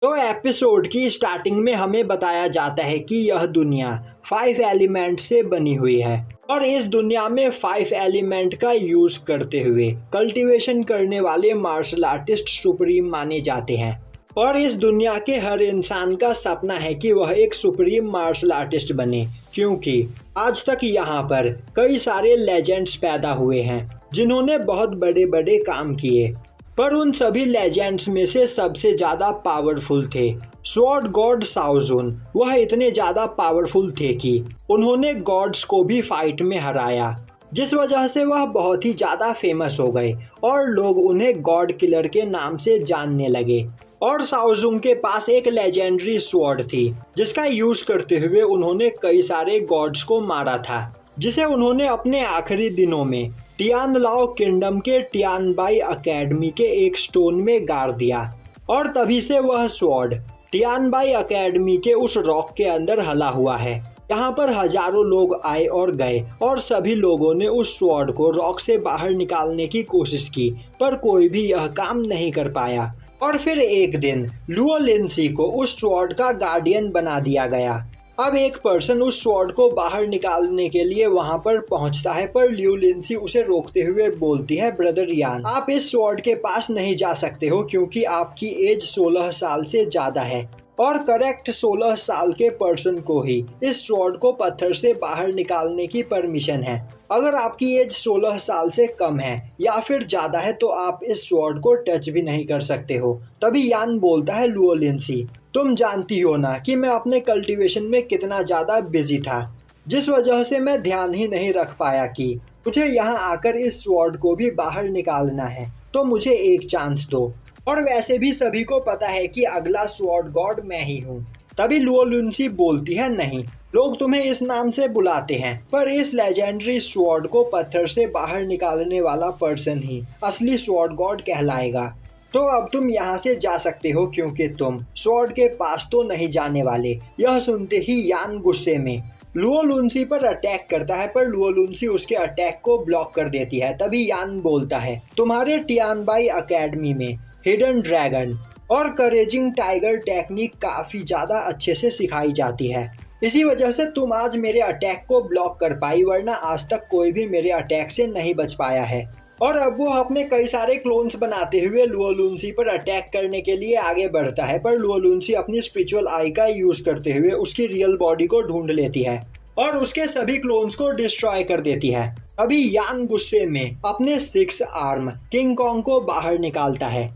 तो एपिसोड की स्टार्टिंग में हमें बताया जाता है कि यह दुनिया 5 एलिमेंट से बनी हुई है और इस दुनिया में 5 एलिमेंट का यूज करते हुए कल्टीवेशन करने वाले मार्शल आर्टिस्ट सुप्रीम माने जाते हैं। और इस दुनिया के हर इंसान का सपना है कि वह एक सुप्रीम मार्शल आर्टिस्ट बने, क्योंकि आज तक यहाँ पर कई सारे लेजेंड्स पैदा हुए हैं जिन्होंने बहुत बड़े बड़े काम किए, पर उन सभी लेजेंड्स में से सबसे ज़्यादा पावरफुल थे स्वॉर्ड गॉड शाओ जुन। वह इतने ज़्यादा पावरफुल थे कि उन्होंने गॉड्स को भी फाइट में हराया, जिस वजह से वह बहुत ही ज़्यादा फेमस हो गए और लोग उन्हें गॉड किलर के नाम से जानने लगे। और शाओ जुन के पास एक लेजेंडरी स्वॉर्ड थी जिसका यूज करते हुए उन्होंने कई सारे गॉड्स को मारा था, जिसे उन्होंने अपने आखिरी दिनों में टियानलाओ किंगडम के टियानबाई अकेडमी के एक स्टोन में गाड़ दिया। और तभी से वह स्वॉर्ड टियानबाई अकेडमी के उस रॉक के अंदर हला हुआ है। यहाँ पर हजारों लोग आए और गए और सभी लोगों ने उस स्वॉर्ड को रॉक से बाहर निकालने की कोशिश की, पर कोई भी यह काम नहीं कर पाया। और फिर एक दिन लुओ लिनसी को उस स्वॉर्ड का गार्डियन बना दिया गया। अब एक पर्सन उस स्वॉर्ड को बाहर निकालने के लिए वहां पर पहुंचता है, पर लियू लिनसी उसे रोकते हुए बोलती है, ब्रदर यान, आप इस स्वॉर्ड के पास नहीं जा सकते हो क्योंकि आपकी एज 16 साल से ज्यादा है और करेक्ट 16 साल के पर्सन को ही इस स्वॉर्ड को पत्थर से बाहर निकालने की परमिशन है। अगर आपकी एज 16 साल से कम है या फिर ज्यादा है तो आप इस स्वॉर्ड को टच भी नहीं कर सकते हो। तभी यान बोलता है, लुओ लिनसी, तुम जानती हो ना कि मैं अपने कल्टीवेशन में कितना ज्यादा बिजी था, जिस वजह से मैं ध्यान ही नहीं रख पाया कि मुझे यहाँ आकर इस स्वॉर्ड को भी बाहर निकालना है, तो मुझे एक चांस दो। और वैसे भी सभी को पता है कि अगला स्वॉर्ड गॉड मैं ही हूँ। तभी लुओ लिनसी बोलती है, नहीं, लोग तुम्हें इस नाम से बुलाते हैं, पर इस लेजेंडरी स्वॉर्ड को पत्थर से बाहर निकालने वाला पर्सन ही असली स्वॉर्ड गॉड कहलाएगा। तो अब तुम यहाँ से जा सकते हो क्योंकि तुम स्वॉर्ड के पास तो नहीं जाने वाले। यह सुनते ही यान गुस्से में लुओ लिनसी पर अटैक करता है, पर लुओ लिनसी उसके अटैक को ब्लॉक कर देती है। तभी यान बोलता है, तुम्हारे टियानबाई अकेडमी में हिडन ड्रैगन और करेजिंग टाइगर टेक्निक काफी ज्यादा अच्छे से सिखाई जाती है, इसी वजह से तुम आज मेरे अटैक को ब्लॉक कर पाई, वरना आज तक कोई भी मेरे अटैक से नहीं बच पाया है। और अब वो अपने कई सारे क्लोन्स बनाते हुए लुओ लिनसी पर अटैक करने के लिए आगे बढ़ता है, पर लुओ लिनसी अपनी स्पिरिचुअल आई का यूज करते हुए उसकी रियल बॉडी को ढूंढ लेती है और उसके सभी क्लोन्स को डिस्ट्रॉय कर देती है। अभी यान गुस्से में अपने 6 आर्म किंग कॉन्ग को बाहर निकालता है।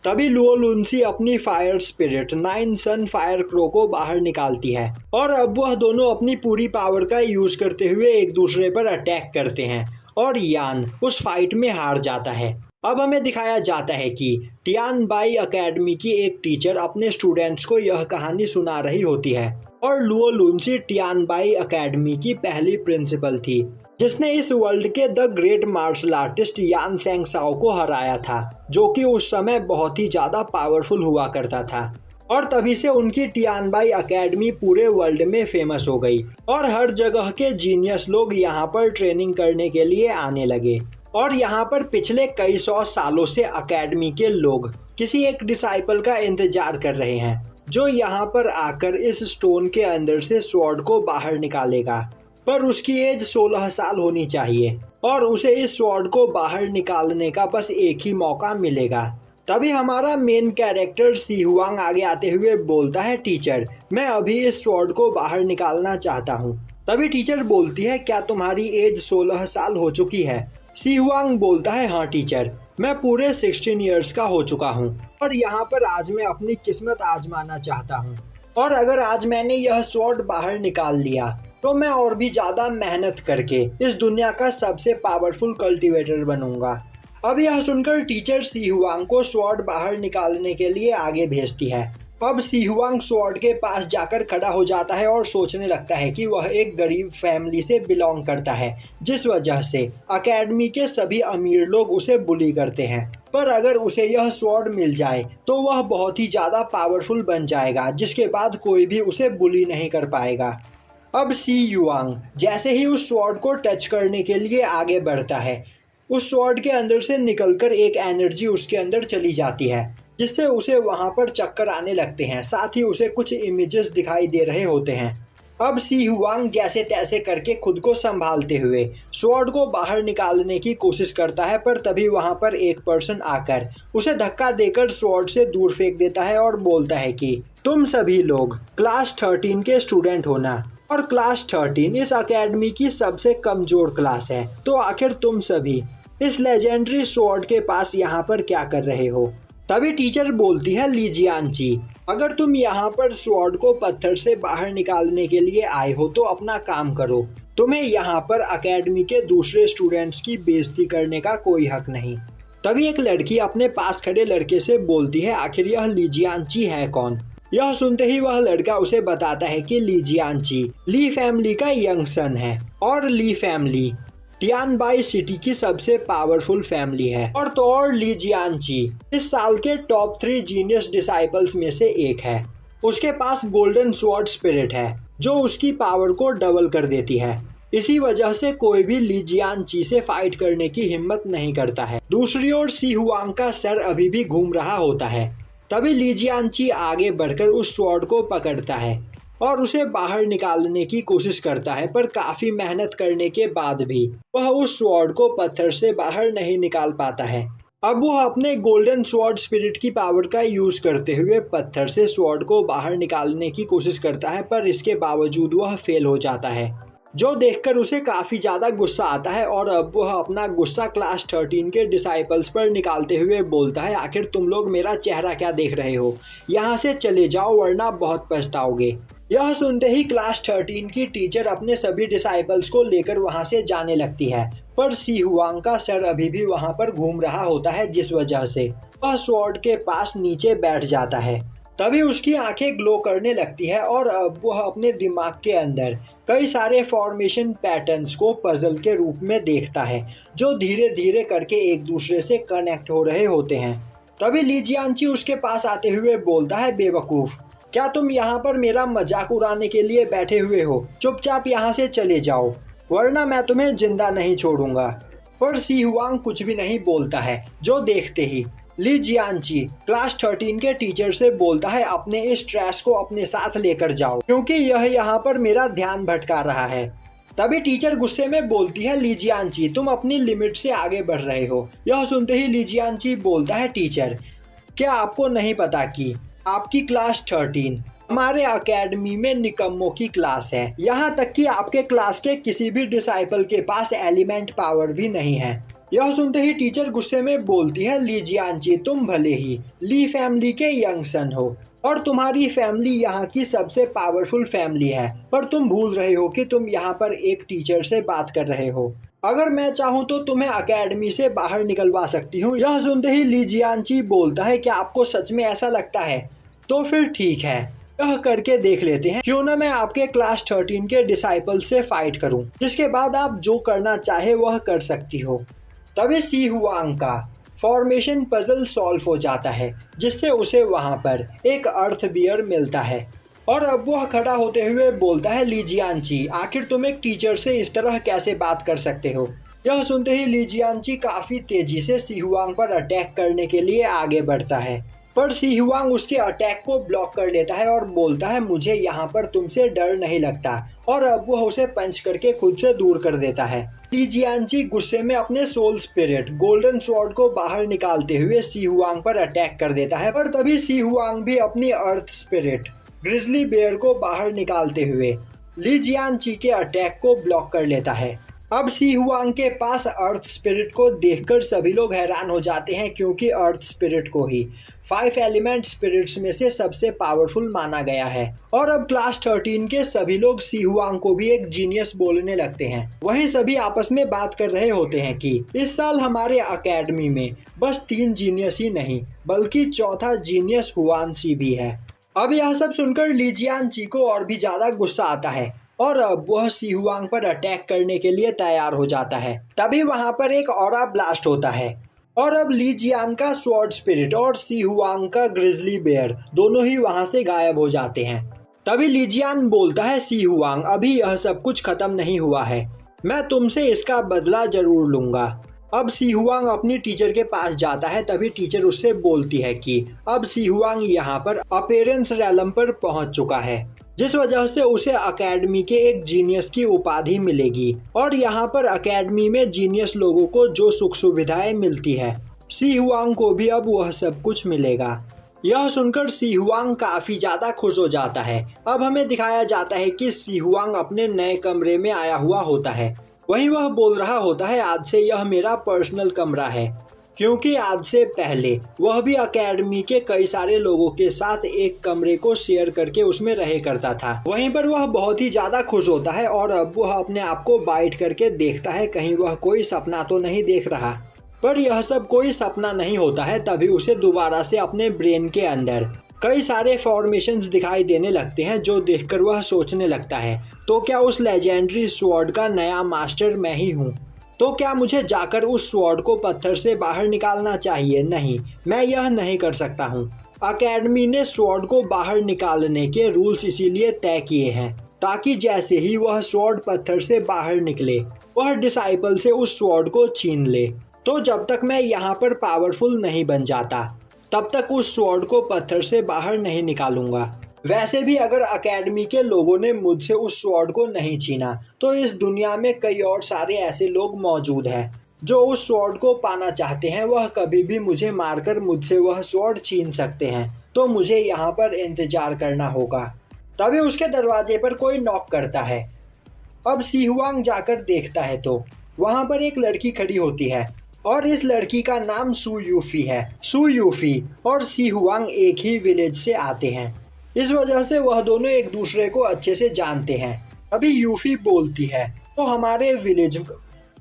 तभी लुओ लिनसी अपनी फायर स्पिरिट 9 सन फायर क्रो को बाहर निकालती है और अब वह दोनों अपनी पूरी पावर का यूज करते हुए एक दूसरे पर अटैक करते हैं और यान उस फाइट में हार जाता है। अब हमें दिखाया जाता है कि टियानबाई अकेडमी की एक टीचर अपने स्टूडेंट्स को यह कहानी सुना रही होती है और लुओ लिनसी टियानबाई अकेडमी की पहली प्रिंसिपल थी जिसने इस वर्ल्ड के द ग्रेट मार्शल आर्टिस्ट यान सेंग साओ को हराया था, जो कि उस समय बहुत ही ज्यादा पावरफुल हुआ करता था। और तभी से उनकी टियानबाई अकेडमी पूरे वर्ल्ड में फेमस हो गई और हर जगह के जीनियस लोग यहाँ पर ट्रेनिंग करने के लिए आने लगे। और यहाँ पर पिछले कई 100 सालों से अकेडमी के लोग किसी एक डिसाइपल का इंतजार कर रहे हैं जो यहाँ पर आकर इस स्टोन के अंदर से स्वॉर्ड को बाहर निकालेगा, पर उसकी एज 16 साल होनी चाहिए और उसे इस स्वॉर्ड को बाहर निकालने का बस एक ही मौका मिलेगा। तभी हमारा मेन कैरेक्टर सी हुआंग आगे आते हुए बोलता है, टीचर, मैं अभी इस स्वॉर्ड को बाहर निकालना चाहता हूँ। तभी टीचर बोलती है, क्या तुम्हारी एज 16 साल हो चुकी है? सी हुआंग बोलता है, हाँ टीचर, मैं पूरे 16 इयर्स का हो चुका हूँ और यहाँ पर आज मैं अपनी किस्मत आजमाना चाहता हूँ और अगर आज मैंने यह स्वॉर्ड बाहर निकाल लिया तो मैं और भी ज्यादा मेहनत करके इस दुनिया का सबसे पावरफुल कल्टीवेटर बनूंगा। अब यह सुनकर टीचर सी हुआंग को स्वॉर्ड बाहर निकालने के लिए आगे भेजती है। अब सी हुआंग स्वॉर्ड के पास जाकर खड़ा हो जाता है और सोचने लगता है कि वह एक गरीब फैमिली से बिलोंग करता है, जिस वजह से अकेडमी के सभी अमीर लोग उसे बुली करते हैं। पर अगर उसे यह स्वॉर्ड मिल जाए तो वह बहुत ही ज़्यादा पावरफुल बन जाएगा, जिसके बाद कोई भी उसे बुली नहीं कर पाएगा। अब सी हुआंग जैसे ही उस स्वॉर्ड को टच करने के लिए आगे बढ़ता है, उस स्वॉर्ड के अंदर से निकलकर एक एनर्जी उसके अंदर चली जाती है, जिससे उसे वहां पर चक्कर आने लगते हैं। साथ ही उसे कुछ इमेजेस दिखाई दे रहे होते हैं। अब सी हुआंग जैसे तैसे करके खुद को संभालते हुए स्वॉर्ड को बाहर निकालने की कोशिश करता है, पर तभी वहां पर एक पर्सन आकर उसे धक्का देकर स्वॉर्ड से दूर फेंक देता है और बोलता है कि तुम सभी लोग क्लास 13 के स्टूडेंट हो ना, और क्लास 13 इस अकेडमी की सबसे कमजोर क्लास है, तो आखिर तुम सभी इस लेजेंडरी स्वॉर्ड के पास यहाँ पर क्या कर रहे हो। तभी टीचर बोलती है ली जियानची, अगर तुम यहाँ पर स्वॉर्ड को पत्थर से बाहर निकालने के लिए आए हो तो अपना काम करो, तुम्हें यहाँ पर अकेडमी के दूसरे स्टूडेंट्स की बेइज्जती करने का कोई हक नहीं। तभी एक लड़की अपने पास खड़े लड़के से बोलती है आखिर यह ली जियानची है कौन। यह सुनते ही वह लड़का उसे बताता है कि ली जियानची ली फैमिली का यंग सन है, और ली फैमिली टियानबाई सिटी की सबसे पावरफुल फैमिली है। और तो और ली जियानची इस साल के टॉप 3 जीनियस डिसाइपल्स में से एक है। उसके पास गोल्डन स्वॉर्ड स्पिरिट है जो उसकी पावर को डबल कर देती है। इसी वजह से कोई भी ली जियानची से फाइट करने की हिम्मत नहीं करता है। दूसरी ओर सी हुआंग का सर अभी भी घूम रहा होता है। तभी ली जियानची आगे बढ़कर उस स्वॉर्ड को पकड़ता है और उसे बाहर निकालने की कोशिश करता है, पर काफी मेहनत करने के बाद भी वह उस स्वॉर्ड को पत्थर से बाहर नहीं निकाल पाता है। अब वह अपने गोल्डन स्वॉर्ड स्पिरिट की पावर का यूज करते हुए पत्थर से स्वॉर्ड को बाहर निकालने की कोशिश करता है, पर इसके बावजूद वह फेल हो जाता है, जो देखकर उसे काफी ज्यादा गुस्सा आता है। और अब वह अपना गुस्सा क्लास 13 के डिसाइपल्स पर निकालते हुए बोलता है आखिर तुम लोग मेरा चेहरा क्या देख रहे हो, यहाँ से चले जाओ वरना बहुत पछताओगे। यह सुनते ही क्लास 13 की टीचर अपने सभी डिसाइपल्स को लेकर वहां से जाने लगती है, पर सी हुआंग का सर अभी भी वहां पर घूम रहा होता है, जिस वजह से वह स्वॉर्ड के पास नीचे बैठ जाता है। तभी उसकी आंखें ग्लो करने लगती है और अब वह अपने दिमाग के अंदर कई सारे फॉर्मेशन पैटर्न्स को पजल के रूप में देखता है, जो धीरे धीरे करके एक दूसरे से कनेक्ट हो रहे होते हैं। तभी ली जियानची उसके पास आते हुए बोलता है बेवकूफ, क्या तुम यहाँ पर मेरा मजाक उड़ाने के लिए बैठे हुए हो, चुपचाप यहाँ से चले जाओ वरना मैं तुम्हें जिंदा नहीं छोड़ूंगा। पर सी हुआंग कुछ भी नहीं बोलता है, जो देखते ही ली जियानची क्लास 13 के टीचर से बोलता है अपने इस ट्रैश को अपने साथ लेकर जाओ, क्योंकि यह यहाँ पर मेरा ध्यान भटका रहा है। तभी टीचर गुस्से में बोलती है ली जियानची तुम अपनी लिमिट से आगे बढ़ रहे हो। यह सुनते ही ली जियानची बोलता है टीचर, क्या आपको नहीं पता कि आपकी क्लास 13 हमारे अकेडमी में निकम्मों की क्लास है, यहाँ तक कि आपके क्लास के किसी भी डिसाइपल के पास एलिमेंट पावर भी नहीं है। यह सुनते ही टीचर गुस्से में बोलती है ली जियानची तुम भले ही ली फैमिली के यंग सन हो और तुम्हारी फैमिली यहाँ की सबसे पावरफुल फैमिली है, पर तुम भूल रहे हो कि तुम यहाँ पर एक टीचर से बात कर रहे हो। अगर मैं चाहूँ तो तुम्हें अकेडमी से बाहर निकलवा सकती हूँ। यह सुनते ही ली जियानची बोलता है क्या आपको सच में ऐसा लगता है, तो फिर ठीक है यह करके देख लेते हैं, क्यों ना मैं आपके क्लास 13 के डिसाइपल से फाइट करूं, जिसके बाद आप जो करना चाहे वह कर सकती हो। तभी सी हुआंग का फॉर्मेशन पजल सॉल्व हो जाता है, जिससे उसे वहां पर एक अर्थ बियर मिलता है। और अब वह खड़ा होते हुए बोलता है ली जियानची आखिर तुम एक टीचर से इस तरह कैसे बात कर सकते हो। यह सुनते ही ली जियानची काफी तेजी से सी हुआंग पर अटैक करने के लिए आगे बढ़ता है, पर सी हुआंग उसके अटैक को ब्लॉक कर लेता है और बोलता है मुझे यहाँ पर तुमसे डर नहीं लगता, और अब वह उसे पंच करके खुद से दूर कर देता है। ली जियानची गुस्से में अपने सोल स्पिरिट गोल्डन स्वॉर्ड को बाहर निकालते हुए सी हुआंग पर अटैक कर देता है, पर तभी सी हुआंग भी अपनी अर्थ स्पिरिट ग्रिजली बेयर को बाहर निकालते हुए ली जियानची के अटैक को ब्लॉक कर लेता है। अब सी हुआंग के पास अर्थ स्पिरिट को देखकर सभी लोग हैरान हो जाते हैं, क्योंकि अर्थ स्पिरिट को ही 5 एलिमेंट स्पिरिट्स में से सबसे पावरफुल माना गया है। और अब क्लास 13 के सभी लोग सी हुआंग को भी एक जीनियस बोलने लगते हैं। वहीं सभी आपस में बात कर रहे होते हैं कि इस साल हमारे अकेडमी में बस 3 जीनियस ही नहीं बल्कि चौथा जीनियस हुआनसी भी है। अब यह सब सुनकर ली जियानची को और भी ज्यादा गुस्सा आता है और अब वह सी हुआंग पर अटैक करने के लिए तैयार हो जाता है। तभी वहां पर एक ऑरा ब्लास्ट होता है और अब ली जियान का स्वॉर्ड स्पिरिट और सी हुआंग का ग्रिजली बेयर दोनों ही वहां से गायब हो जाते हैं। तभी ली जियान बोलता है सी हुआंग अभी यह सब कुछ खत्म नहीं हुआ है, मैं तुमसे इसका बदला जरूर लूंगा। अब सी हुआंग अपनी टीचर के पास जाता है, तभी टीचर उससे बोलती है कि अब सी हुआंग यहाँ पर अपीयरेंस रैलम पर पहुँच चुका है, जिस वजह से उसे अकेडमी के एक जीनियस की उपाधि मिलेगी और यहाँ पर अकेडमी में जीनियस लोगों को जो सुख सुविधाएं मिलती है, सी हुआंग को भी अब वह सब कुछ मिलेगा। यह सुनकर सी हुआंग काफी ज्यादा खुश हो जाता है। अब हमें दिखाया जाता है कि सी हुआंग अपने नए कमरे में आया हुआ होता है। वहीं वह बोल रहा होता है, आज से यह मेरा पर्सनल कमरा है, क्योंकि आज से पहले वह भी अकेडमी के कई सारे लोगों के साथ एक कमरे को शेयर करके उसमें रहे करता था। वहीं पर वह बहुत ही ज्यादा खुश होता है और अब वह अपने आप को बाइट करके देखता है कहीं वह कोई सपना तो नहीं देख रहा। पर यह सब कोई सपना नहीं होता है। तभी उसे दोबारा से अपने ब्रेन के अंदर कई सारे फॉर्मेशंस दिखाई देने लगते हैं, जो देखकर वह सोचने लगता है, तो क्या उस लेजेंडरी स्वॉर्ड का नया मास्टर मैं ही हूँ? तो क्या मुझे जाकर उस स्वॉर्ड को पत्थर से बाहर निकालना चाहिए? नहीं, मैं यह नहीं कर सकता हूँ। अकेडमी ने स्वॉर्ड को बाहर निकालने के रूल्स इसीलिए तय किए हैं ताकि जैसे ही वह स्वॉर्ड पत्थर से बाहर निकले, वह डिसाइपल से उस स्वॉर्ड को छीन ले। तो जब तक मैं यहाँ पर पावरफुल नहीं बन जाता, तब तक उस स्वॉर्ड को पत्थर से बाहर नहीं निकालूंगा। वैसे भी अगर अकेडमी के लोगों ने मुझसे उस स्वॉर्ड को नहीं छीना, तो इस दुनिया में कई और सारे ऐसे लोग मौजूद हैं जो उस स्वॉर्ड को पाना चाहते हैं। वह कभी भी मुझे मारकर मुझसे वह स्वॉर्ड छीन सकते हैं, तो मुझे यहाँ पर इंतजार करना होगा। तभी उसके दरवाजे पर कोई नॉक करता है। अब सी हुआंग जाकर देखता है तो वहाँ पर एक लड़की खड़ी होती है और इस लड़की का नाम सू यूफी है। सू यूफी और सी हुआंग एक ही विलेज से आते हैं, इस वजह से वह दोनों एक दूसरे को अच्छे से जानते हैं। अभी यूफी बोलती है, तो हमारे विलेज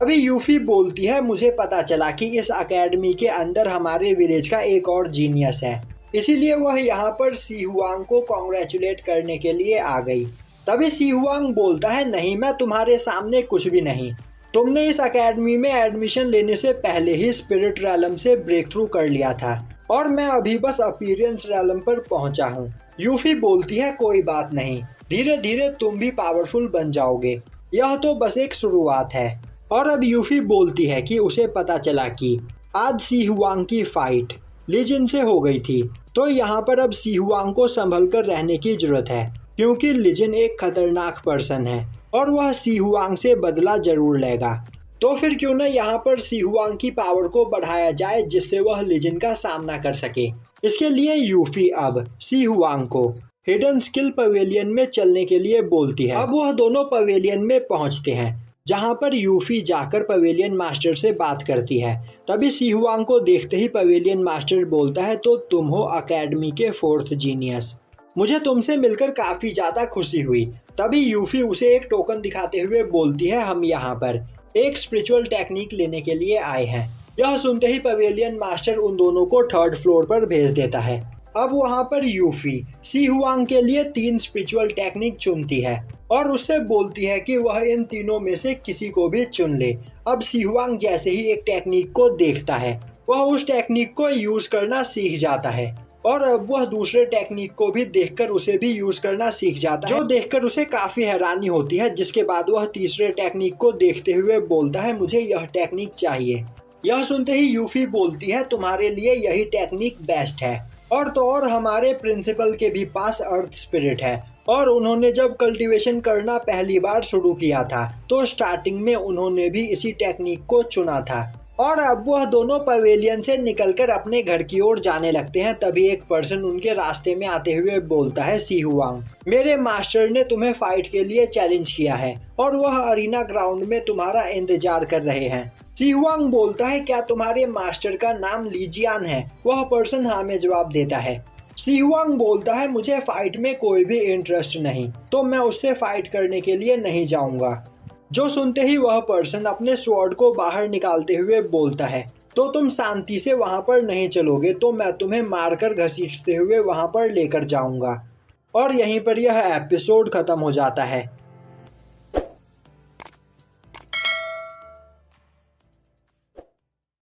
अभी यूफी बोलती है, मुझे पता चला कि इस अकेडमी के अंदर हमारे विलेज का एक और जीनियस है, इसीलिए वह यहाँ पर सी हुआंग को कॉन्ग्रेचुलेट करने के लिए आ गई। तभी सी हुआंग बोलता है, नहीं, मैं तुम्हारे सामने कुछ भी नहीं। तुमने इस अकेडमी में एडमिशन लेने से पहले ही स्पिरिट रैलम से ब्रेक थ्रू कर लिया था और मैं अभी बस अपीयरेंस रैलम पर पहुंचा हूं। यूफी बोलती है, कोई बात नहीं, धीरे धीरे तुम भी पावरफुल बन जाओगे, यह तो बस एक शुरुआत है। और अब यूफी बोलती है कि उसे पता चला कि आज सी हुआंग की फाइट लिजिन से हो गई थी, तो यहाँ पर अब सी हुआंग को संभल कर रहने की जरूरत है, क्योंकि लिजिन एक खतरनाक पर्सन है और वह सी हुआंग से बदला जरूर लेगा। तो फिर क्यों न यहाँ पर सी हुआंग की पावर को बढ़ाया जाए, जिससे वह लिजिन का सामना कर सके। इसके लिए यूफी अब सी हुआंग को हिडन स्किल पवेलियन में चलने के लिए बोलती है। अब वह दोनों पवेलियन में पहुंचते हैं, जहां पर यूफी जाकर पवेलियन मास्टर से बात करती है। तभी सी हुआंग को देखते ही पवेलियन मास्टर बोलता है, तो तुम हो अकेडमी के 4th जीनियस, मुझे तुमसे मिलकर काफी ज्यादा खुशी हुई। तभी यूफी उसे एक टोकन दिखाते हुए बोलती है, हम यहाँ पर एक स्पिरिचुअल टेक्निक लेने के लिए आए हैं। यह सुनते ही पवेलियन मास्टर उन दोनों को 3rd फ्लोर पर भेज देता है। अब वहाँ पर यूफी सी हुआंग के लिए 3 स्पिरिचुअल टेक्निक चुनती है और उससे बोलती है कि वह इन तीनों में से किसी को भी चुन ले। अब सी हुआंग जैसे ही एक टेक्निक को देखता है, वह उस टेक्निक को यूज करना सीख जाता है और अब वह दूसरे टेक्निक को भी देखकर उसे भी यूज करना सीख जाता है, जो देखकर उसे काफी हैरानी होती है। जिसके बाद वह तीसरे टेक्निक को देखते हुए बोलता है, मुझे यह टेक्निक चाहिए। यह सुनते ही यूफी बोलती है, तुम्हारे लिए यही टेक्निक बेस्ट है। और तो और हमारे प्रिंसिपल के भी पास अर्थ स्पिरिट है और उन्होंने जब कल्टीवेशन करना पहली बार शुरू किया था, तो स्टार्टिंग में उन्होंने भी इसी टेक्निक को चुना था। और अब वह दोनों पवेलियन से निकलकर अपने घर की ओर जाने लगते हैं। तभी एक पर्सन उनके रास्ते में आते हुए बोलता है, सी हुआंग, मेरे मास्टर ने तुम्हें फाइट के लिए चैलेंज किया है और वह अरीना ग्राउंड में तुम्हारा इंतजार कर रहे हैं। सी हुआंग बोलता है, क्या तुम्हारे मास्टर का नाम लीजियान है? वह पर्सन हाँ में जवाब देता है। सी हुआंग बोलता है, मुझे फाइट में कोई भी इंटरेस्ट नहीं, तो मैं उससे फाइट करने के लिए नहीं जाऊंगा। जो सुनते ही वह पर्सन अपने स्वॉर्ड को बाहर निकालते हुए बोलता है, तो तुम शांति से वहां पर नहीं चलोगे तो मैं तुम्हें मारकर घसीटते हुए वहां पर लेकर जाऊंगा। और यहीं पर यह एपिसोड खत्म हो जाता है।